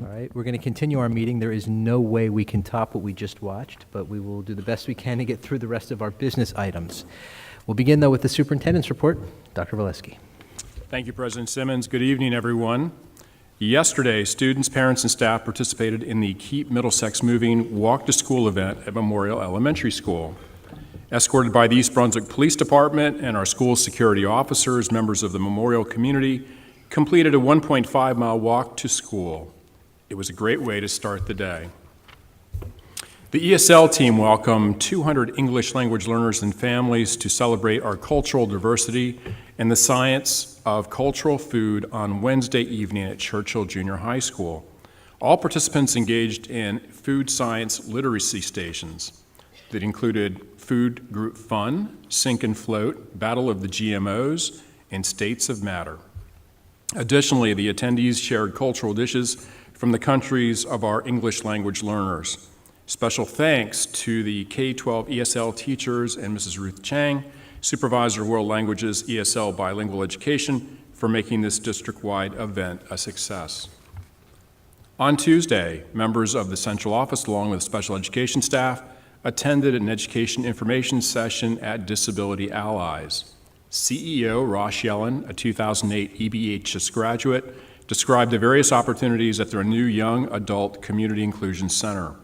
All right, we're going to continue our meeting. There is no way we can top what we just watched, but we will do the best we can to get through the rest of our business items. We'll begin, though, with the superintendent's report. Dr. Valesky. Thank you, President Simmons. Good evening, everyone. Yesterday, students, parents, and staff participated in the Keep Middlesex Moving Walk to School event at Memorial Elementary School. Escorted by the East Brunswick Police Department and our school's security officers, members of the Memorial community completed a 1.5-mile walk to school. It was a great way to start the day. The ESL team welcomed 200 English language learners and families to celebrate our cultural diversity and the science of cultural food on Wednesday evening at Churchill Junior High School. All participants engaged in food science literacy stations that included food group fun, sink and float, battle of the GMOs, and states of matter. Additionally, the attendees shared cultural dishes from the countries of our English language learners. Special thanks to the K-12 ESL teachers and Mrs. Ruth Chang, Supervisor of World Languages ESL Bilingual Education, for making this district-wide event a success. On Tuesday, members of the central office, along with special education staff, attended an education information session at Disability Allies. CEO Ross Yellen, a 2008 EBHS graduate, described the various opportunities at their new Young Adult Community Inclusion Center.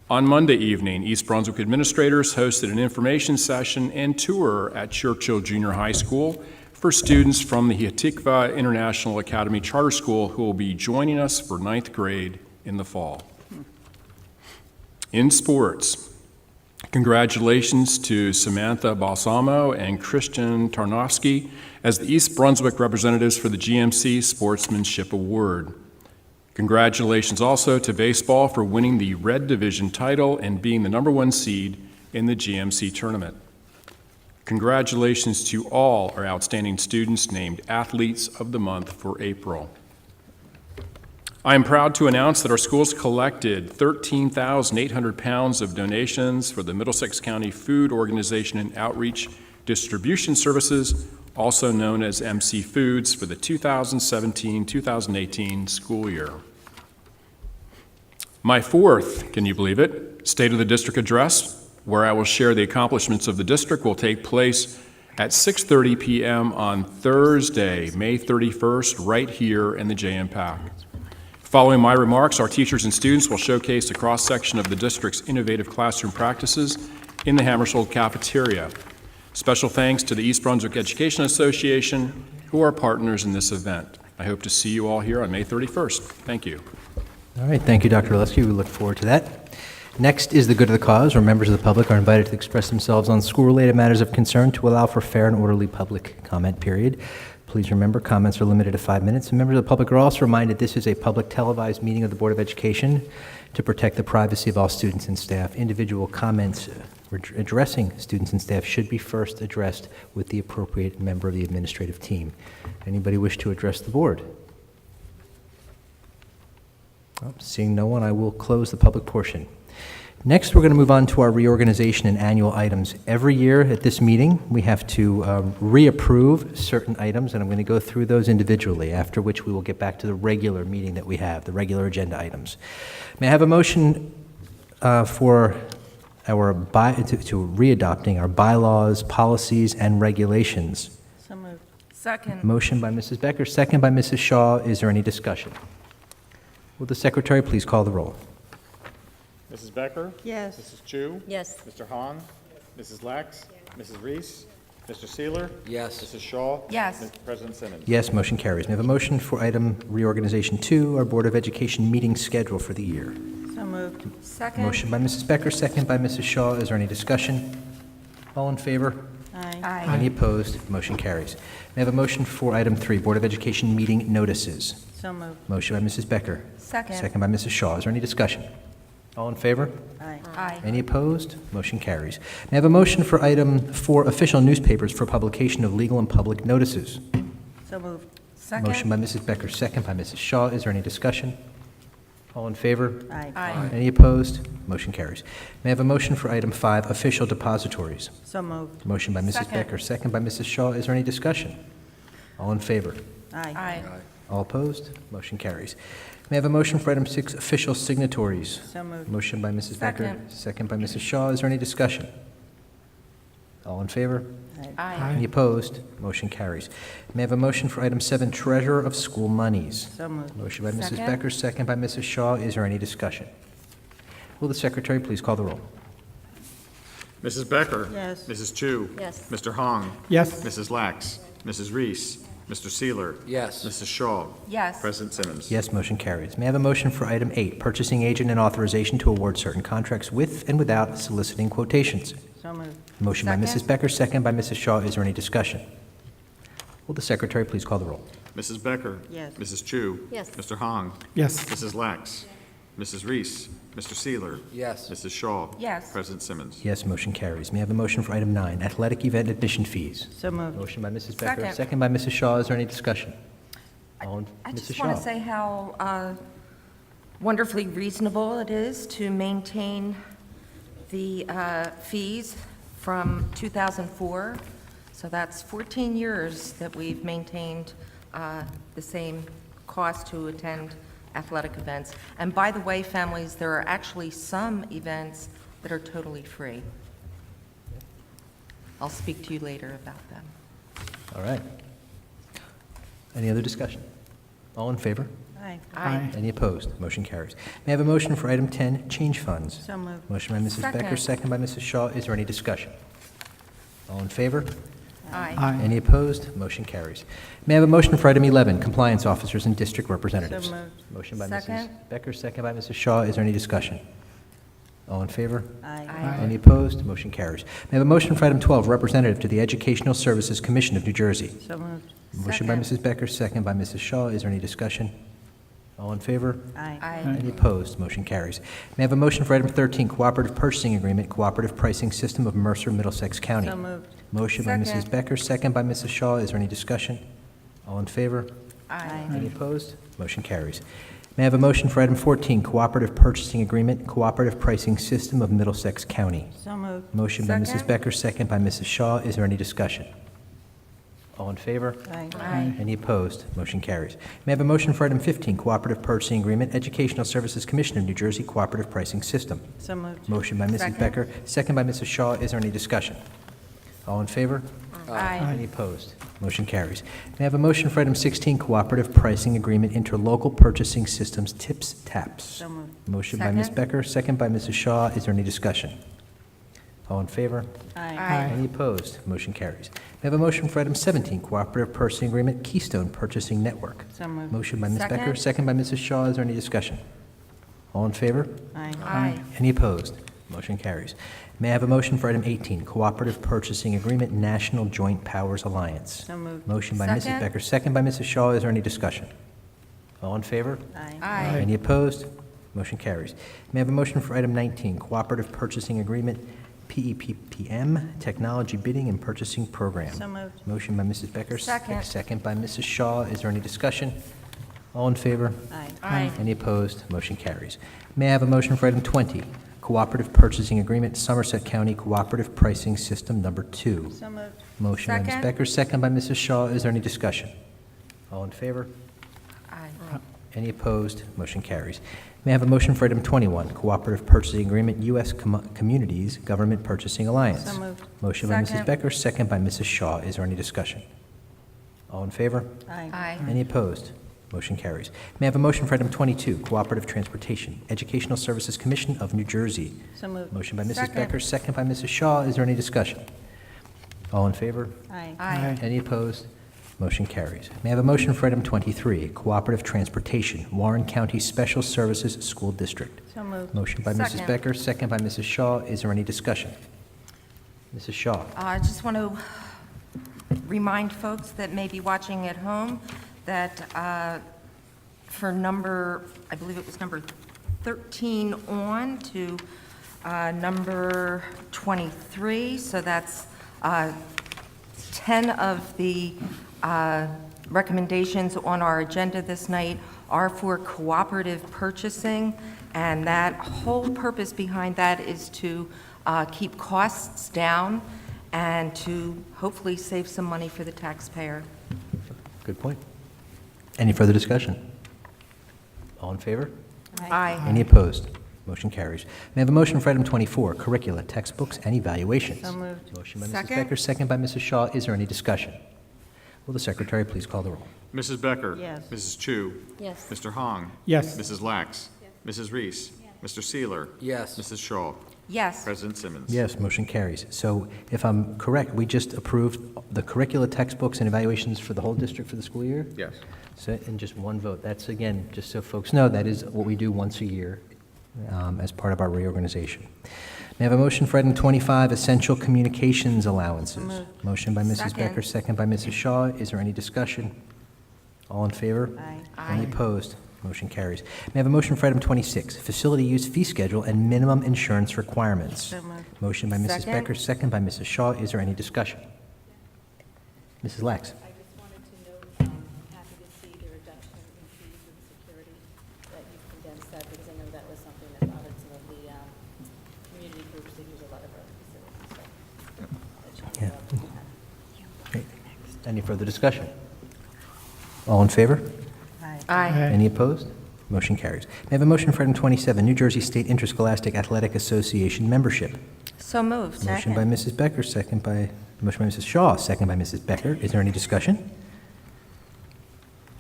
On Monday evening, East Brunswick administrators hosted an information session and tour at Churchill Junior High School for students from the Hatikva International Academy Charter School who will be joining us for 9th grade in the fall. In sports, congratulations to Samantha Balsamo and Christian Tarnowski as the East Brunswick representatives for the GMC Sportsmanship Award. Congratulations also to baseball for winning the Red Division title and being the #1 seed in the GMC tournament. Congratulations to all our outstanding students named Athletes of the Month for April. I am proud to announce that our schools collected 13,800 pounds of donations for the Middlesex County Food Organization and Outreach Distribution Services, also known as MC Foods, for the 2017-2018 school year. My fourth, can you believe it, State of the District address, where I will share the accomplishments of the district, will take place at 6:30 p.m. on Thursday, May 31st, right here in the JM PAC. Following my remarks, our teachers and students will showcase a cross-section of the district's innovative classroom practices in the Hammersholt cafeteria. Special thanks to the East Brunswick Education Association, who are partners in this event. I hope to see you all here on May 31st. Thank you. All right, thank you, Dr. Valesky. We look forward to that. Next is the good of the cause, where members of the public are invited to express themselves on school-related matters of concern to allow for fair and orderly public comment period. Please remember, comments are limited to 5 minutes, and members of the public are also reminded this is a public televised meeting of the Board of Education to protect the privacy of all students and staff. Individual comments addressing students and staff should be first addressed with the appropriate member of the administrative team. Anybody wish to address the board? Seeing no one, I will close the public portion. Next, we're going to move on to our reorganization and annual items. Every year at this meeting, we have to reapprove certain items, and I'm going to go through those individually, after which we will get back to the regular meeting that we have, the regular agenda items. May I have a motion for our to readopting our bylaws, policies, and regulations? So moved. Second. Motion by Mrs. Becker, second by Mrs. Shaw. Is there any discussion? Will the secretary please call the roll? Mrs. Becker? Yes. Mrs. Chu? Yes. Mr. Hahn? Mrs. Lax? Mrs. Reese? Mr. Seeler? Yes. Mrs. Shaw? Yes. Mr. President Simmons? Yes, motion carries. May I have a motion for item reorganization 2, our Board of Education meeting schedule for the year? So moved. Second. Motion by Mrs. Becker, second by Mrs. Shaw. Is there any discussion? All in favor? Aye. Any opposed? Motion carries. May I have a motion for item 3, Board of Education meeting notices? So moved. Motion by Mrs. Becker. Second. Second by Mrs. Shaw. Is there any discussion? All in favor? Aye. Aye. Any opposed? Motion carries. May I have a motion for item 4, official newspapers for publication of legal and public notices? So moved. Second. Motion by Mrs. Becker, second by Mrs. Shaw. Is there any discussion? All in favor? Aye. Aye. Any opposed? Motion carries. May I have a motion for item 5, official depositories? So moved. Motion by Mrs. Second. Becker, second by Mrs. Shaw. Is there any discussion? All in favor? Aye. All opposed? Motion carries. May I have a motion for item 6, official signatories? So moved. Motion by Mrs. Becker, Second. second by Mrs. Shaw. Is there any discussion? All in favor? Aye. Any opposed? Motion carries. May I have a motion for item 7, treasurer of school monies? So moved. Motion by Mrs. Second. Becker, second by Mrs. Shaw. Is there any discussion? Will the secretary please call the roll? Mrs. Becker? Yes. Mrs. Chu? Yes. Mr. Hong? Yes. Mrs. Lax? Mrs. Reese? Mr. Seeler? Yes. Mrs. Shaw? Yes. President Simmons? Yes, motion carries. May I have a motion for item 8, purchasing agent and authorization to award certain contracts with and without soliciting quotations? So moved. Motion by Second. Mrs. Becker, second by Mrs. Shaw. Is there any discussion? Will the secretary please call the roll? Mrs. Becker? Yes. Mrs. Chu? Yes. Mr. Hong? Yes. Mrs. Lax? Mrs. Reese? Mr. Seeler? Yes. Mrs. Shaw? Yes. President Simmons? Yes, motion carries. May I have a motion for item 9, athletic event admission fees? So moved. Motion by Mrs. Becker, Second. second by Mrs. Shaw. Is there any discussion? All in, I Mrs. just want Shaw. to say how wonderfully reasonable it is to maintain the fees from 2004. So that's 14 years that we've maintained the same cost to attend athletic events. And by the way, families, there are actually some events that are totally free. I'll speak to you later about them. All right. Any other discussion? All in favor? Aye. Aye. Any opposed? Motion carries. May I have a motion for item 10, change funds? So moved. Motion by Mrs. Becker, Second. second by Mrs. Shaw. Is there any discussion? All in favor? Aye. Aye. Any opposed? Motion carries. May I have a motion for item 11, compliance officers and district representatives? So moved. Motion by Mrs. Second. Becker, second by Mrs. Shaw. Is there any discussion? All in favor? Aye. Aye. Any opposed? Motion carries. May I have a motion for item 12, representative to the Educational Services Commission of New Jersey? So moved. Motion by Second. Mrs. Becker, second by Mrs. Shaw. Is there any discussion? All in favor? Aye. Aye. Any opposed? Motion carries. May I have a motion for item 13, cooperative purchasing agreement, cooperative pricing system of Mercer, Middlesex County? So moved. Motion by Mrs. Second. Becker, second by Mrs. Shaw. Is there any discussion? All in favor? Aye. Any opposed? Motion carries. May I have a motion for item 14, cooperative purchasing agreement, cooperative pricing system of Middlesex County? So moved. Motion by Mrs. Second. Becker, second by Mrs. Shaw. Is there any discussion? All in favor? Aye. Aye. Any opposed? Motion carries. May I have a motion for item 15, cooperative purchasing agreement, Educational Services Commission of New Jersey cooperative pricing system? So moved. Motion by Mrs. Second. Becker, second by Mrs. Shaw. Is there any discussion? All in favor? Aye. Any opposed? Motion carries. May I have a motion for item 16, cooperative pricing agreement, interlocal purchasing systems, TIPS, TAPS? So moved. Motion by Ms. Second. Becker, second by Mrs. Shaw. Is there any discussion? All in favor? Aye. Aye. Any opposed? Motion carries. May I have a motion for item 17, cooperative purchasing agreement, Keystone Purchasing Network? So moved. Motion by Ms. Becker, Second. second by Mrs. Shaw. Is there any discussion? All in favor? Aye. Aye. Any opposed? Motion carries. May I have a motion for item 18, cooperative purchasing agreement, National Joint Powers Alliance? So moved. Motion by Mrs. Second. Becker, second by Mrs. Shaw. Is there any discussion? All in favor? Aye. Aye. Any opposed? Motion carries. May I have a motion for item 19, cooperative purchasing agreement, PEPPM, Technology Bidding and Purchasing Program? So moved. Motion by Mrs. Becker. Second. Second by Mrs. Shaw. Is there any discussion? All in favor? Aye. Aye. Any opposed? Motion carries. May I have a motion for item 20, cooperative purchasing agreement, Somerset County Cooperative Pricing System Number 2? So moved. Motion by Ms. Second. Becker, second by Mrs. Shaw. Is there any discussion? All in favor? Aye. Any opposed? Motion carries. May I have a motion for item 21, cooperative purchasing agreement, U.S. Communities Government Purchasing Alliance? So moved. Motion by Mrs. Second. Becker, second by Mrs. Shaw. Is there any discussion? All in favor? Aye. Aye. Any opposed? Motion carries. May I have a motion for item 22, cooperative transportation, Educational Services Commission of New Jersey? So moved. Motion by Mrs. Second. Becker, second by Mrs. Shaw. Is there any discussion? All in favor? Aye. Aye. Any opposed? Motion carries. May I have a motion for item 23, cooperative transportation, Warren County Special Services School District? So moved. Motion by Mrs. Second. Becker, second by Mrs. Shaw. Is there any discussion? Mrs. Shaw. I just want to remind folks that may be watching at home that for number, I believe it was number 13 on to number 23, so that's 10 of the recommendations on our agenda this night are for cooperative purchasing, and that whole purpose behind that is to keep costs down and to hopefully save some money for the taxpayer. Good point. Any further discussion? All in favor? Aye. Any opposed? Motion carries. May I have a motion for item 24, curricula, textbooks, and evaluations? So moved. Motion by Mrs. Second. Becker, second by Mrs. Shaw. Is there any discussion? Will the secretary please call the roll? Mrs. Becker? Yes. Mrs. Chu? Yes. Mr. Hong? Yes. Mrs. Lax? Mrs. Reese? Mr. Seeler? Yes. Mrs. Shaw? Yes. President Simmons? Yes, motion carries. So if I'm correct, we just approved the curricula, textbooks, and evaluations for the whole district for the school year? Yes. So, in just one vote. That's, again, just so folks know, that is what we do once a year as part of our reorganization. May I have a motion for item 25, essential communications allowances? moved. Motion by Mrs. Second. Becker, second by Mrs. Shaw. Is there any discussion? All in favor? Aye. Any opposed? Motion carries. May I have a motion for item 26, facility use fee schedule and minimum insurance requirements? So moved. Motion by Mrs. Second. Becker, second by Mrs. Shaw. Is there any discussion? Mrs. Lax? I just wanted to note, happy to see the reduction in fees and security, that you've condensed that, because I know that was something that bothered some of the community groups that use a lot of our facilities, so that should be Yeah. welcome to have. Great. Any further discussion? All in favor? Aye. Any opposed? Motion carries. May I have a motion for item 27, New Jersey State Interscholastic Athletic Association membership? So moved. Motion by Mrs. Becker, motion by Mrs. Shaw, second by Mrs. Becker. Is there any discussion?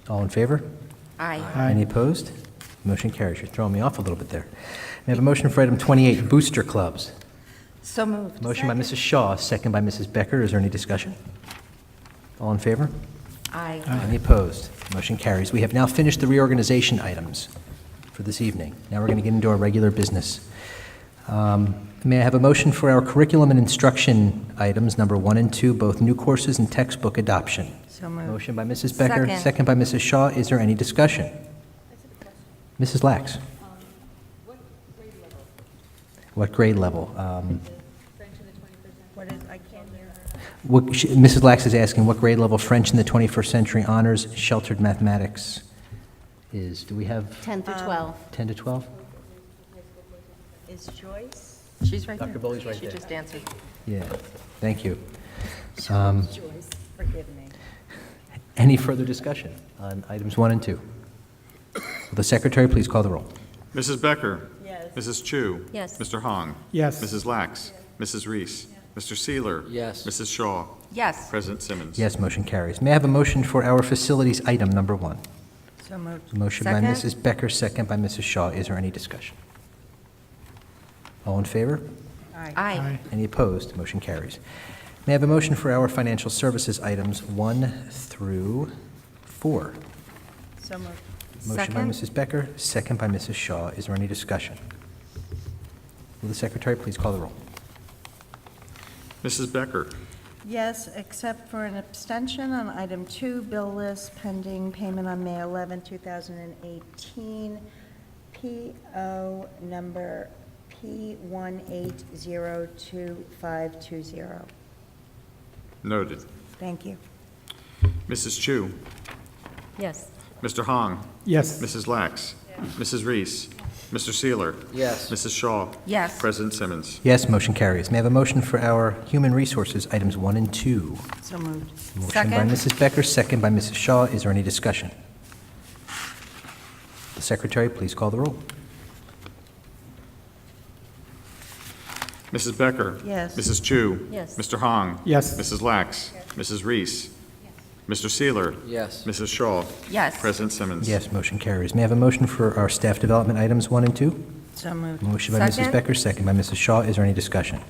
All in favor? Aye. Any opposed? Motion carries. You're throwing me off a little bit there. May I have a motion for item 28, booster clubs? So moved. Motion by Mrs. Shaw, second by Mrs. Becker. Is there any discussion? All in favor? Aye. Any opposed? Motion carries. We have now finished the reorganization items for this evening. Now we're going to get into our regular business. May I have a motion for our curriculum and instruction items, number 1 and 2, both new courses and textbook adoption? So moved. Motion by Mrs. Becker, Second. second by Mrs. Shaw. Is there any discussion? Mrs. Lax? What grade level? What is, I can't hear her. Mrs. Lax is asking what grade level French in the 21st century honors sheltered mathematics is. Do we have 10 through 12. 10 to 12? Is Joyce? She's right there. Dr. Bowley's right there. She just answered. Yeah, thank you. Joyce, forgive me. Any further discussion on items 1 and 2? Will the secretary please call the roll? Mrs. Becker? Yes. Mrs. Chu? Yes. Mr. Hong? Yes. Mrs. Lax? Mrs. Reese? Mr. Seeler? Yes. Mrs. Shaw? Yes. President Simmons? Yes, motion carries. May I have a motion for our facilities item number 1? So moved. Motion by Second. Mrs. Becker, second by Mrs. Shaw. Is there any discussion? All in favor? Aye. Any opposed? Motion carries. May I have a motion for our financial services items 1 through 4? So moved. Motion by Second. Mrs. Becker, second by Mrs. Shaw. Is there any discussion? Will the secretary please call the roll? Mrs. Becker? Yes, except for an abstention on item 2, bill list pending payment on May 11, 2018, PO number P18022520. Noted. Thank you. Mrs. Chu? Yes. Mr. Hong? Yes. Mrs. Lax? Mrs. Reese? Mr. Seeler? Yes. Mrs. Shaw? Yes. President Simmons? Yes, motion carries. May I have a motion for our human resources items 1 and 2? So moved. Motion by Second. Mrs. Becker, second by Mrs. Shaw. Is there any discussion? The secretary please call the roll. Mrs. Becker? Yes. Mrs. Chu? Yes. Mr. Hong? Yes. Mrs. Lax? Mrs. Reese? Mr. Seeler? Yes. Mrs. Shaw? Yes. President Simmons? Yes, motion carries. May I have a motion for our staff development items 1 and 2? So moved. Motion by Mrs. Second. Becker, second by Mrs. Shaw. Is there any discussion?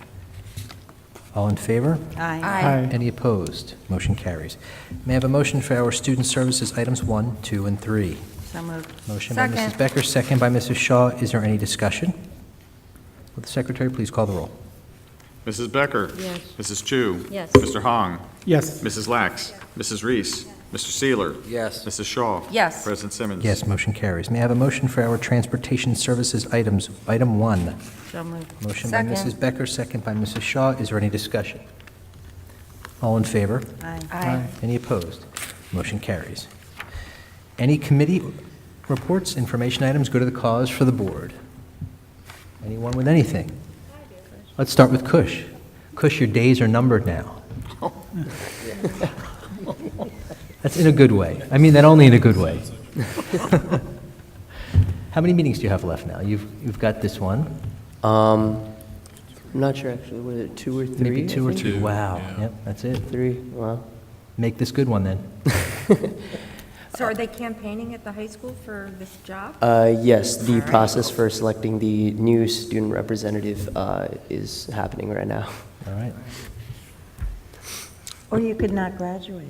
All in favor? Aye. Aye. Any opposed? Motion carries. May I have a motion for our student services items 1, 2, and 3? So moved. Motion by Second. Mrs. Becker, second by Mrs. Shaw. Is there any discussion? Will the secretary please call the roll? Mrs. Becker? Yes. Mrs. Chu? Yes. Mr. Hong? Yes. Mrs. Lax? Mrs. Reese? Mr. Seeler? Yes. Mrs. Shaw? Yes. President Simmons? Yes, motion carries. May I have a motion for our transportation services items, item 1? So moved. Motion by Second. Mrs. Becker, second by Mrs. Shaw. Is there any discussion? All in favor? Aye. Aye. Any opposed? Motion carries. Any committee reports, information items, go to the cause for the board? Anyone with anything? Let's start with Kush. Kush, your days are numbered now. That's in a good way. I mean that only in a good way. How many meetings do you have left now? You've got this one. I'm not sure actually. Was it 2 or 3? Maybe 2 or I think? 3. Two, Wow. yeah. Yep, that's it. 3. Wow. Make this good one then. So are they campaigning at the high school for this job? Yes, the process for selecting the new student representative is happening right now. All right. Or you could not graduate.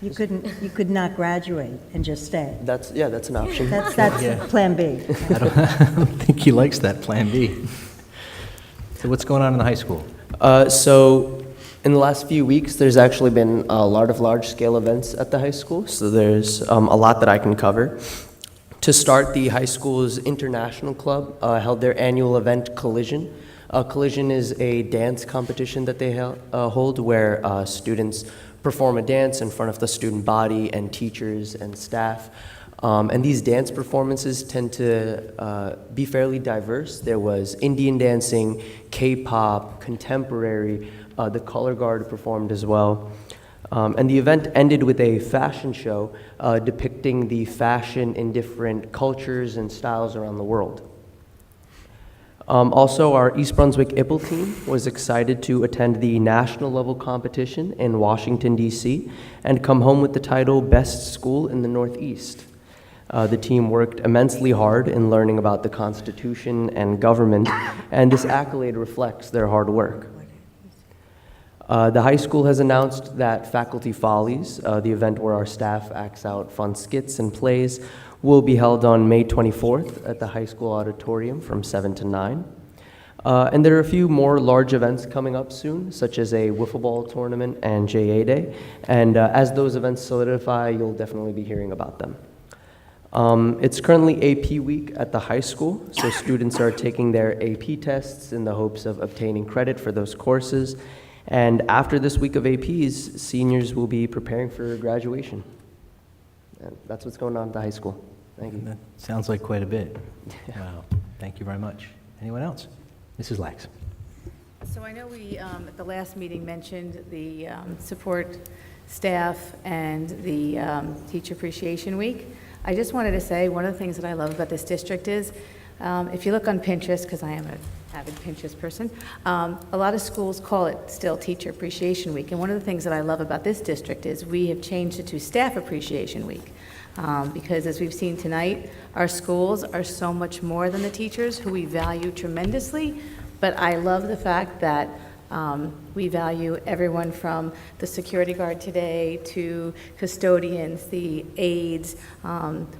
You could not graduate and just stay. That's an option. That's Yeah. Plan B. I don't think he likes that Plan B. So what's going on in the high school? So in the last few weeks, there's actually been a lot of large-scale events at the high school, so there's a lot that I can cover. To start, the high school's International Club held their annual event, Collision. Collision is a dance competition that they hold where students perform a dance in front of the student body and teachers and staff. And these dance performances tend to be fairly diverse. There was Indian dancing, K-pop, contemporary, the color guard performed as well. And the event ended with a fashion show depicting the fashion in different cultures and styles around the world. Also, our East Brunswick IPPL team was excited to attend the national level competition in Washington, D.C., and come home with the title Best School in the Northeast. The team worked immensely hard in learning about the Constitution and government, and this accolade reflects their hard work. The high school has announced that Faculty Follies, the event where our staff acts out fun skits and plays, will be held on May 24th at the high school auditorium from 7 to 9. And there are a few more large events coming up soon, such as a wiffle ball tournament and JA Day. And as those events solidify, you'll definitely be hearing about them. It's currently AP week at the high school, so students are taking their AP tests in the hopes of obtaining credit for those courses. And after this week of APs, seniors will be preparing for graduation. And that's what's going on at the high school. Thank you. That sounds like quite a bit. Wow. Thank you very much. Anyone else? Mrs. Lax. So I know we, at the last meeting, mentioned the support staff and the Teacher Appreciation Week. I just wanted to say, one of the things that I love about this district is, if you look on Pinterest, because I am an avid Pinterest person, a lot of schools call it still Teacher Appreciation Week. And one of the things that I love about this district is we have changed it to Staff Appreciation Week. Because as we've seen tonight, our schools are so much more than the teachers, who we value tremendously. But I love the fact that we value everyone from the security guard today to custodians, the aides.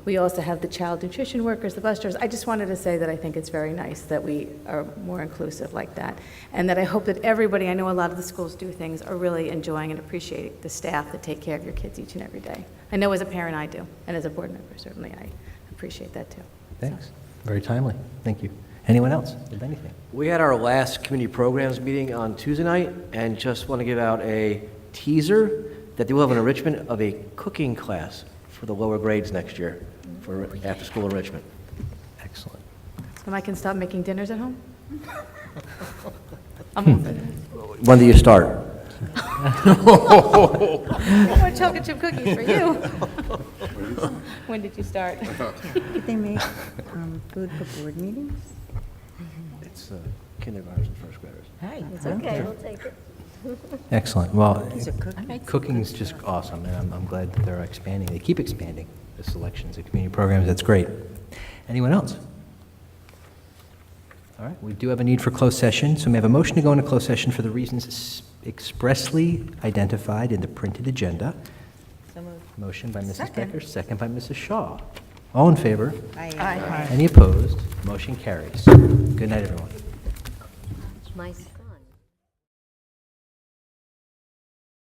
We also have the child nutrition workers, the bus drivers. I just wanted to say that I think it's very nice that we are more inclusive like that. And that I hope that everybody, I know a lot of the schools do things, are really enjoying and appreciating the staff that take care of your kids each and every day. I know as a parent I do, and as a board member certainly I appreciate that too. Thanks. Very timely. Thank you. Anyone else with anything? We had our last community programs meeting on Tuesday night, and just want to give out a teaser that they will have an enrichment of a cooking class for the lower grades next year for after-school enrichment. Excellent. So I can stop making dinners at home? I'm all for that. When do you start? More chocolate chip cookies for you. When did you start? Did they make food for board meetings? It's kindergartners and first graders. Hey, It's okay, we'll take it. Excellent. Well, These are cookies. cooking is just awesome, and I'm glad that they're expanding. They keep expanding the selections of community programs. That's great. Anyone else? All right, we do have a need for closed session, so may I have a motion to go into closed session for the reasons expressly identified in the printed agenda. So moved. Motion by Mrs. Second. Becker, second by Mrs. Shaw. All in favor? Aye. Any opposed? Motion carries. Good night, everyone. Nice.